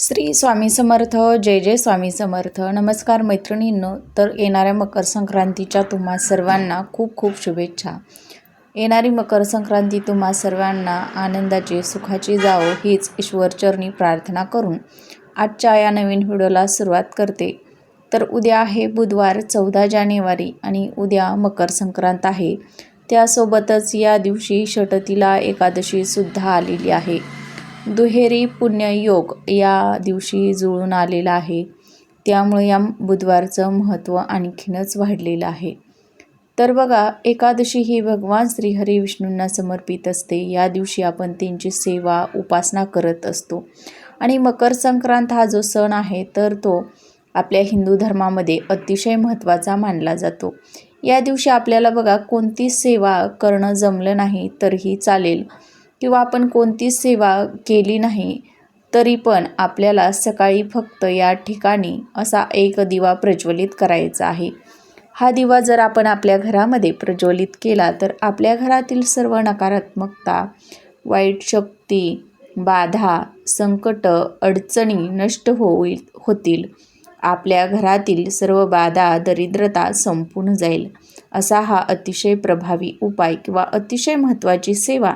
श्री स्वामी समर्थ. जय जय स्वामी समर्थ. नमस्कार मैत्रिणींनो. तर येणाऱ्या मकर संक्रांतीच्या तुम्हा सर्वांना खूप खूप शुभेच्छा. येणारी मकर संक्रांती तुम्हा सर्वांना आनंदाची सुखाची जावो हीच ईश्वरचरणी प्रार्थना करून आजच्या या नवीन व्हिडिओला सुरुवात करते. तर उद्या आहे बुधवार 14 जानेवारी आणि उद्या मकर संक्रांत आहे. त्यासोबतच या दिवशी षटतिला एकादशीसुद्धा आलेली आहे. दुहेरी पुण्ययोग या दिवशी जुळून आलेला आहे. त्यामुळे या बुधवारचं महत्त्व आणखीनच वाढलेलं आहे. तर बघा, एकादशी ही भगवान श्रीहरी विष्णूंना समर्पित असते. या दिवशी आपण त्यांची सेवा उपासना करत असतो. आणि मकर संक्रांत हा जो सण आहे तर तो आपल्या हिंदू धर्मामध्ये अतिशय महत्त्वाचा मानला जातो. या दिवशी आपल्याला बघा कोणती सेवा करणं जमलं नाही तरीही चालेल किंवा आपण कोणतीच सेवा केली नाही तरी पण आपल्याला सकाळी फक्त या ठिकाणी असा एक दिवा प्रज्वलित करायचा आहे. हा दिवा जर आपण आपल्या घरामध्ये प्रज्वलित केला तर आपल्या घरातील सर्व नकारात्मकता, वाईट शक्ती, बाधा, संकट, अडचणी नष्ट होतील. आपल्या घरातील सर्व बाधा, दरिद्रता संपून जाईल. असा हा अतिशय प्रभावी उपाय किंवा अतिशय महत्त्वाची सेवा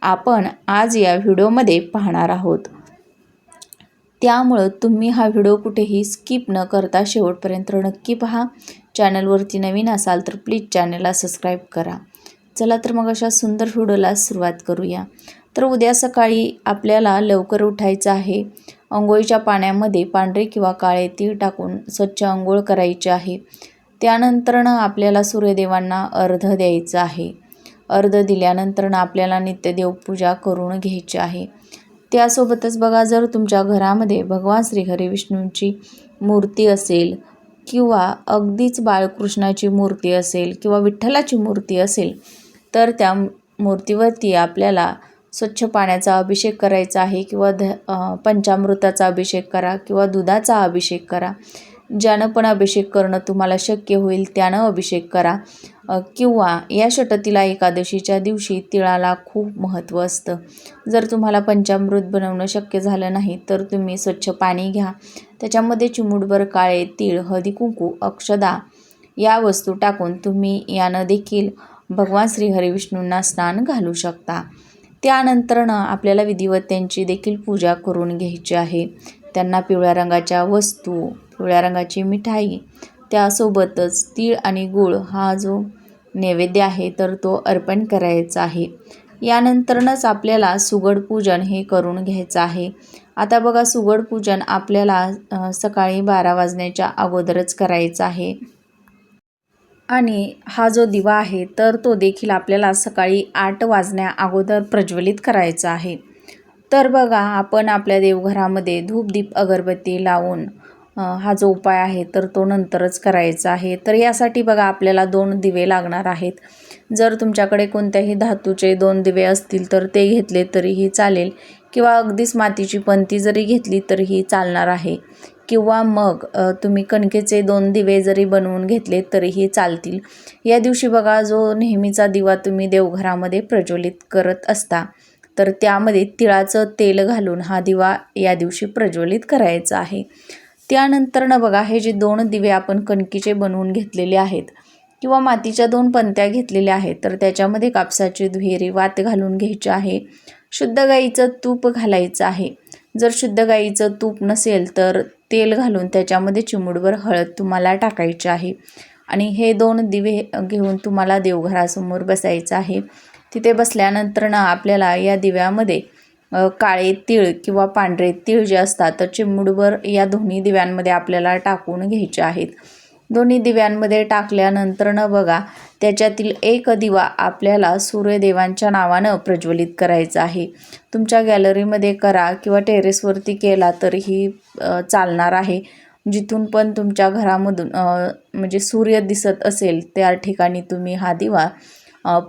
आपण आज या व्हिडिओमध्ये पाहणार आहोत. त्यामुळं तुम्ही हा व्हिडिओ कुठेही स्किप न करता शेवटपर्यंत नक्की पहा. चॅनलवरती नवीन असाल तर प्लीज चॅनलला सबस्क्राईब करा. चला तर मग अशा सुंदर व्हिडिओला सुरुवात करूया. तर उद्या सकाळी आपल्याला लवकर उठायचं आहे. अंघोळीच्या पाण्यामध्ये पांढरे किंवा काळे तीळ टाकून स्वच्छ अंघोळ करायचे आहे. त्यानंतरनं आपल्याला सूर्यदेवांना अर्घ्य द्यायचं आहे. अर्घ्य दिल्यानंतर आपल्याला नित्य देवपूजा करून घ्यायची आहे. त्यासोबतच बघा, जर तुमच्या घरामध्ये भगवान श्रीहरी विष्णूंची मूर्ती असेल किंवा अगदीच बाळकृष्णाची मूर्ती असेल किंवा विठ्ठलाची मूर्ती असेल तर त्या मूर्तीवरती आपल्याला स्वच्छ पाण्याचा अभिषेक करायचा आहे किंवा पंचामृताचा अभिषेक करा किंवा दुधाचा अभिषेक करा. ज्यानं पण अभिषेक करणं तुम्हाला शक्य होईल त्यानं अभिषेक करा. किंवा या षटतिला एकादशीच्या दिवशी तिळाला खूप महत्त्व असतं. जर तुम्हाला पंचामृत बनवणं शक्य झालं नाही तर तुम्ही स्वच्छ पाणी घ्या. त्याच्यामध्ये चिमूटभर काळे तीळ, हळदी कुंकू, अक्षदा या वस्तू टाकून तुम्ही यानं देखील भगवान श्रीहरी विष्णूंना स्नान घालू शकता. त्यानंतरनं आपल्याला विधिवत त्यांची देखील पूजा करून घ्यायची आहे. त्यांना पिवळ्या रंगाच्या वस्तू, पिवळ्या रंगाची मिठाई, त्यासोबतच तीळ आणि गूळ हा जो नैवेद्य आहे तर तो अर्पण करायचा आहे. यानंतरच आपल्याला सुगड पूजन हे करून घ्यायचं आहे. आता बघा, सुगड पूजन आपल्याला सकाळी 12 वाजण्याच्या अगोदरच करायचं आहे. आणि हा जो दिवा आहे तर तो देखील आपल्याला सकाळी 8 वाजण्या अगोदर प्रज्वलित करायचा आहे. तर बघा, आपण आपल्या देवघरामध्ये धूप दीप अगरबत्ती लावून हा जो उपाय आहे तर तो नंतरच करायचा आहे. तर यासाठी बघा आपल्याला 2 दिवे लागणार आहेत. जर तुमच्याकडे कोणत्याही धातूचे 2 दिवे असतील तर ते घेतले तरीही चालेल किंवा अगदीच मातीची पंती जरी घेतली तरीही चालणार आहे. किंवा मग तुम्ही कणकेचे 2 दिवे जरी बनवून घेतले तरीही चालतील. या दिवशी बघा, जो नेहमीचा दिवा तुम्ही देवघरामध्ये प्रज्वलित करत असता तर त्यामध्ये तिळाचं तेल घालून हा दिवा या दिवशी प्रज्वलित करायचा आहे. त्यानंतरनं बघा, हे जे 2 दिवे आपण कणकीचे बनवून घेतलेले आहेत किंवा मातीच्या 2 पंत्या घेतलेल्या आहेत तर त्याच्यामध्ये कापसाची दुहेरी वात घालून घ्यायची आहे. शुद्ध गाईचं तूप घालायचं आहे. जर शुद्ध गाईचं तूप नसेल तर तेल घालून त्याच्यामध्ये चिमूटभर हळद तुम्हाला टाकायची आहे. आणि हे 2 दिवे घेऊन तुम्हाला देवघरासमोर बसायचं आहे. तिथे बसल्यानंतरनं आपल्याला या दिव्यामध्ये काळे तीळ किंवा पांढरे तीळ जे असतात तर चिमूटभर या दोन्ही दिव्यांमध्ये आपल्याला टाकून घ्यायचे आहेत. दोन्ही दिव्यांमध्ये टाकल्यानंतरनं बघा, त्याच्यातील एक दिवा आपल्याला सूर्यदेवांच्या नावानं प्रज्वलित करायचा आहे. तुमच्या गॅलरीमध्ये करा किंवा टेरेसवरती केला तरीही चालणार आहे. जिथून पण तुमच्या घरामधून म्हणजे सूर्य दिसत असेल त्या ठिकाणी तुम्ही हा दिवा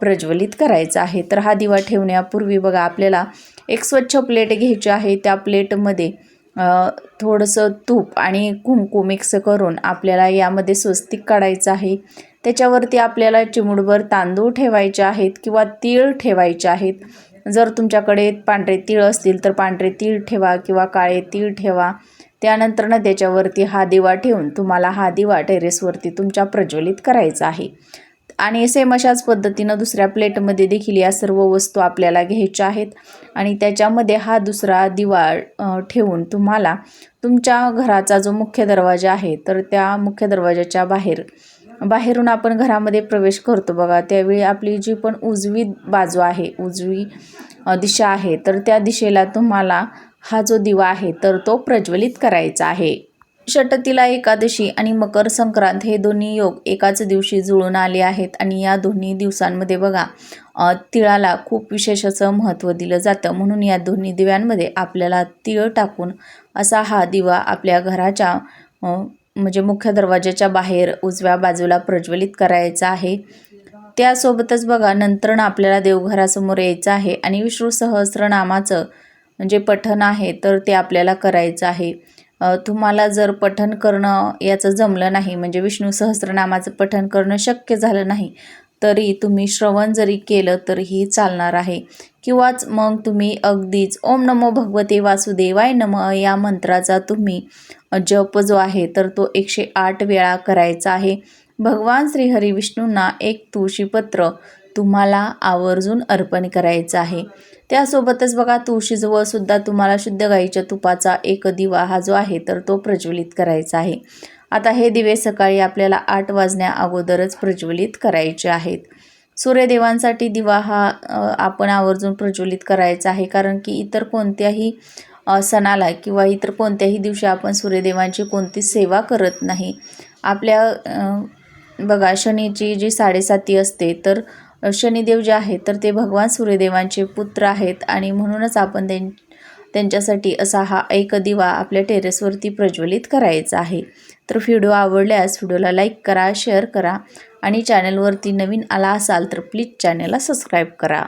प्रज्वलित करायचा आहे. तर हा दिवा ठेवण्यापूर्वी बघा, आपल्याला एक स्वच्छ प्लेट घ्यायची आहे. त्या प्लेटमध्ये थोडंसं तूप आणि कुंकू मिक्स करून आपल्याला यामध्ये स्वस्तिक काढायचं आहे. त्याच्यावरती आपल्याला चिमूटभर तांदूळ ठेवायचे आहेत किंवा तीळ ठेवायचे आहेत. जर तुमच्याकडे पांढरे तीळ असतील तर पांढरे तीळ ठेवा किंवा काळे तीळ ठेवा. त्यानंतर त्याच्यावरती हा दिवा ठेवून तुम्हाला हा दिवा टेरेसवरती तुमच्या प्रज्वलित करायचा आहे. आणि सेम अशाच पद्धतीनं दुसऱ्या प्लेटमध्ये देखील या सर्व वस्तू आपल्याला घ्यायच्या आहेत आणि त्याच्यामध्ये हा दुसरा दिवा ठेवून तुम्हाला तुमच्या घराचा जो मुख्य दरवाजा आहे तर त्या मुख्य दरवाजाच्या बाहेरून आपण घरामध्ये प्रवेश करतो बघा, त्यावेळी आपली जी पण उजवी बाजू आहे, उजवी दिशा आहे, तर त्या दिशेला तुम्हाला हा जो दिवा आहे तर तो प्रज्वलित करायचा आहे. षटतिला एकादशी आणि मकर संक्रांत हे दोन्ही योग एकाच दिवशी जुळून आले आहेत आणि या दोन्ही दिवसांमध्ये बघा तिळाला खूप विशेष असं महत्त्व दिलं जातं. म्हणून या दोन्ही दिव्यांमध्ये आपल्याला तीळ टाकून असा हा दिवा आपल्या घराच्या म्हणजे मुख्य दरवाजाच्या बाहेर उजव्या बाजूला प्रज्वलित करायचा आहे. त्यासोबतच बघा नंतर आपल्याला देवघरासमोर यायचं आहे आणि विष्णू सहस्रनामाचं म्हणजे पठण आहे तर ते आपल्याला करायचं आहे. तुम्हाला जर पठण करणं याचं जमलं नाही, म्हणजे विष्णू सहस्रनामाचं पठण करणं शक्य झालं नाही, तरी तुम्ही श्रवण जरी केलं तरीही चालणार आहे. किंवाच मग तुम्ही अगदीच ओम नमो भगवते वासुदेवाय नमः या मंत्राचा तुम्ही जप जो आहे तर तो 108 वेळा करायचा आहे. भगवान श्रीहरी विष्णूंना एक तुळशीपत्र तुम्हाला आवर्जून अर्पण करायचं आहे. त्यासोबतच बघा तुळशीजवळ सुद्धा तुम्हाला शुद्ध गाईच्या तुपाचा एक दिवा हा जो आहे तर तो प्रज्वलित करायचा आहे. आता हे दिवे सकाळी आपल्याला 8 वाजण्या अगोदरच प्रज्वलित करायचे आहेत. सूर्यदेवांसाठी दिवा हा आपण आवर्जून प्रज्वलित करायचा आहे, कारण की इतर कोणत्याही सणाला किंवा इतर कोणत्याही दिवशी आपण सूर्यदेवांची कोणतीच सेवा करत नाही. आपल्या बघा शनीची जी 7:30 असते तर शनिदेव जे आहेत तर ते भगवान सूर्यदेवांचे पुत्र आहेत आणि म्हणूनच आपण त्यांच्यासाठी असा हा एक दिवा आपल्या टेरेसवरती प्रज्वलित करायचा आहे. तर व्हिडिओ आवडल्यास व्हिडिओला लाईक करा, शेअर करा आणि चॅनलवरती नवीन आला असाल तर प्लीज चॅनलला सबस्क्राईब करा.